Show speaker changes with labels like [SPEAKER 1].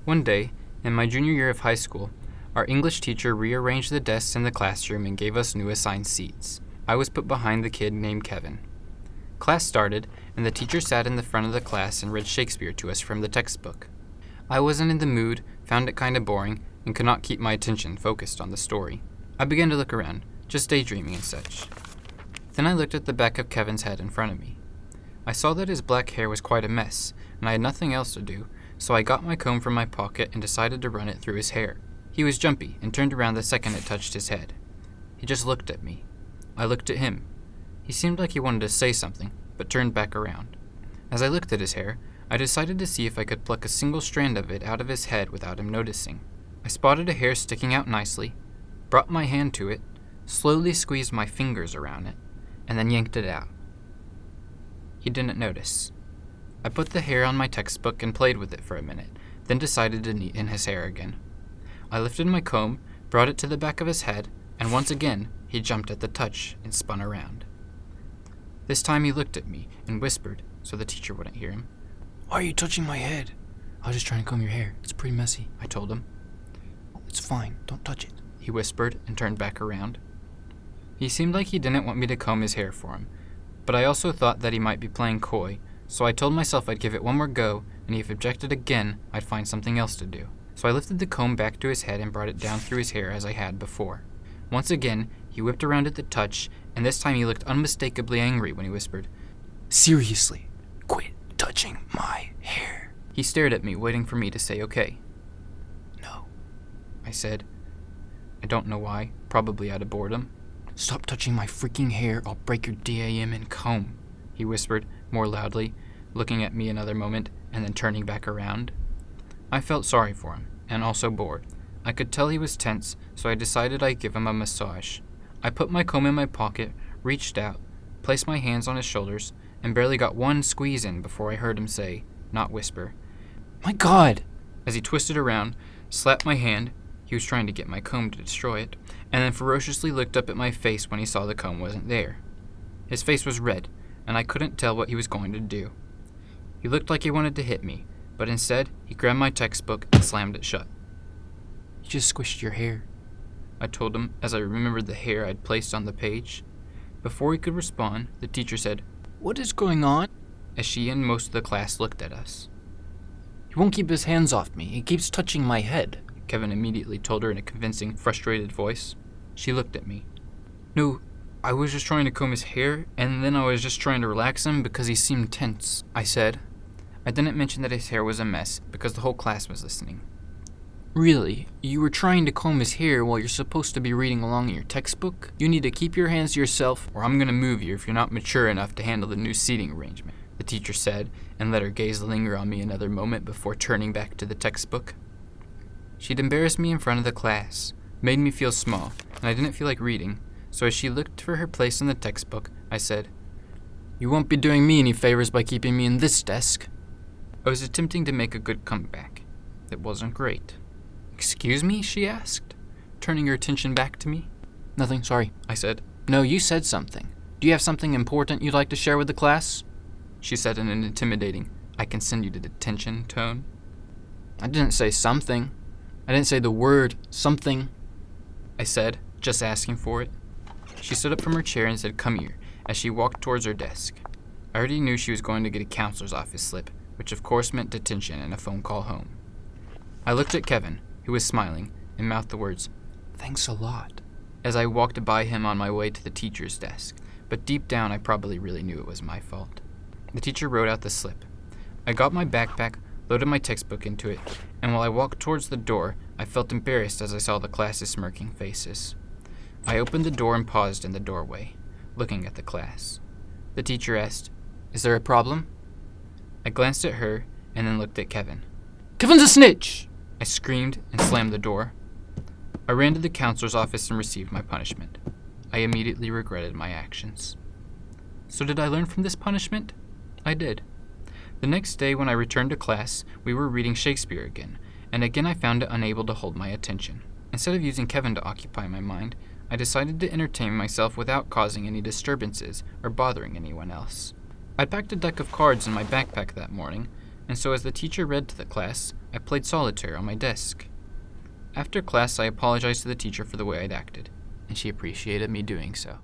[SPEAKER 1] One day, in my junior year of high school, our English teacher rearranged the desks in the classroom and gave us new assigned seats. I was put behind the kid named Kevin. Class started, and the teacher sat in the front of the class and read Shakespeare to us from the textbook. I wasn't in the mood, found it kind of boring, and could not keep my attention focused on the story. I began to look around, just daydreaming and such. Then I looked at the back of Kevin's head in front of me. I saw that his black hair was quite a mess, and I had nothing else to do, so I got my comb from my pocket and decided to run it through his hair. He was jumpy and turned around the second it touched his head. He just looked at me. I looked at him. He seemed like he wanted to say something, but turned back around. As I looked at his hair, I decided to see if I could pluck a single strand of it out of his head without him noticing. I spotted a hair sticking out nicely, brought my hand to it, slowly squeezed my fingers around it, and then yanked it out. He didn't notice. I put the hair on my textbook and played with it for a minute, then decided to neaten his hair again. I lifted my comb, brought it to the back of his head, and once again, he jumped at the touch and spun around. This time he looked at me and whispered, so the teacher wouldn't hear him.
[SPEAKER 2] "Why are you touching my head?"
[SPEAKER 1] "I was just trying to comb your hair. It's pretty messy," I told him.
[SPEAKER 2] "It's fine. Don't touch it,"
[SPEAKER 1] he whispered and turned back around. He seemed like he didn't want me to comb his hair for him, but I also thought that he might be playing coy, so I told myself I'd give it one more go, and if he objected again, I'd find something else to do. So I lifted the comb back to his head and brought it down through his hair as I had before. Once again, he whipped around at the touch, and this time he looked unmistakably angry when he whispered,
[SPEAKER 2] "Seriously, quit touching my hair."
[SPEAKER 1] He stared at me, waiting for me to say okay.
[SPEAKER 2] "No,"
[SPEAKER 1] I said. I don't know why, probably out of boredom.
[SPEAKER 2] "Stop touching my freaking hair, I'll break your DAM and comb,"
[SPEAKER 1] he whispered, more loudly, looking at me another moment, and then turning back around. I felt sorry for him, and also bored. I could tell he was tense, so I decided I'd give him a massage. I put my comb in my pocket, reached out, placed my hands on his shoulders, and barely got one squeeze in before I heard him say, not whisper,
[SPEAKER 2] "My God!"
[SPEAKER 1] As he twisted around, slapped my hand, he was trying to get my comb to destroy it, and then ferociously looked up at my face when he saw the comb wasn't there. His face was red, and I couldn't tell what he was going to do. He looked like he wanted to hit me, but instead, he grabbed my textbook and slammed it shut.
[SPEAKER 2] "You just squished your hair,"
[SPEAKER 1] I told him as I remembered the hair I'd placed on the page. Before he could respond, the teacher said,
[SPEAKER 2] "What is going on?"
[SPEAKER 1] as she and most of the class looked at us.
[SPEAKER 2] "He won't keep his hands off me. He keeps touching my head,"
[SPEAKER 1] Kevin immediately told her in a convincing, frustrated voice. She looked at me. "No, I was just trying to comb his hair, and then I was just trying to relax him because he seemed tense," I said. I didn't mention that his hair was a mess because the whole class was listening.
[SPEAKER 2] "Really? You were trying to comb his hair while you're supposed to be reading along in your textbook? You need to keep your hands to yourself,
[SPEAKER 1] or I'm going to move you if you're not mature enough to handle the new seating arrangement," the teacher said, and let her gaze linger on me another moment before turning back to the textbook. She'd embarrassed me in front of the class, made me feel small, and I didn't feel like reading, so as she looked for her place in the textbook, I said,
[SPEAKER 2] "You won't be doing me any favors by keeping me in this desk."
[SPEAKER 1] I was attempting to make a good comeback. It wasn't great. "Excuse me?" she asked, turning her attention back to me.
[SPEAKER 2] "Nothing, sorry,"
[SPEAKER 1] I said.
[SPEAKER 2] "No, you said something. Do you have something important you'd like to share with the class?"
[SPEAKER 1] She said in an intimidating, "I can send you to detention" tone.
[SPEAKER 2] "I didn't say something. I didn't say the word something,"
[SPEAKER 1] I said, just asking for it. She stood up from her chair and said, "Come here," as she walked towards her desk. I already knew she was going to get a counselor's office slip, which of course meant detention and a phone call home. I looked at Kevin, who was smiling, and mouthed the words,
[SPEAKER 2] "Thanks a lot,"
[SPEAKER 1] as I walked by him on my way to the teacher's desk, but deep down I probably really knew it was my fault. The teacher wrote out the slip. I got my backpack, loaded my textbook into it, and while I walked towards the door, I felt embarrassed as I saw the class's smirking faces. I opened the door and paused in the doorway, looking at the class. The teacher asked, "Is there a problem?" I glanced at her and then looked at Kevin.
[SPEAKER 2] "Kevin's a snitch!"
[SPEAKER 1] I screamed and slammed the door. I ran to the counselor's office and received my punishment. I immediately regretted my actions. So did I learn from this punishment? I did. The next day when I returned to class, we were reading Shakespeare again, and again I found it unable to hold my attention. Instead of using Kevin to occupy my mind, I decided to entertain myself without causing any disturbances or bothering anyone else. I'd packed a deck of cards in my backpack that morning, and so as the teacher read to the class, I played solitaire on my desk. After class, I apologized to the teacher for the way I'd acted, and she appreciated me doing so.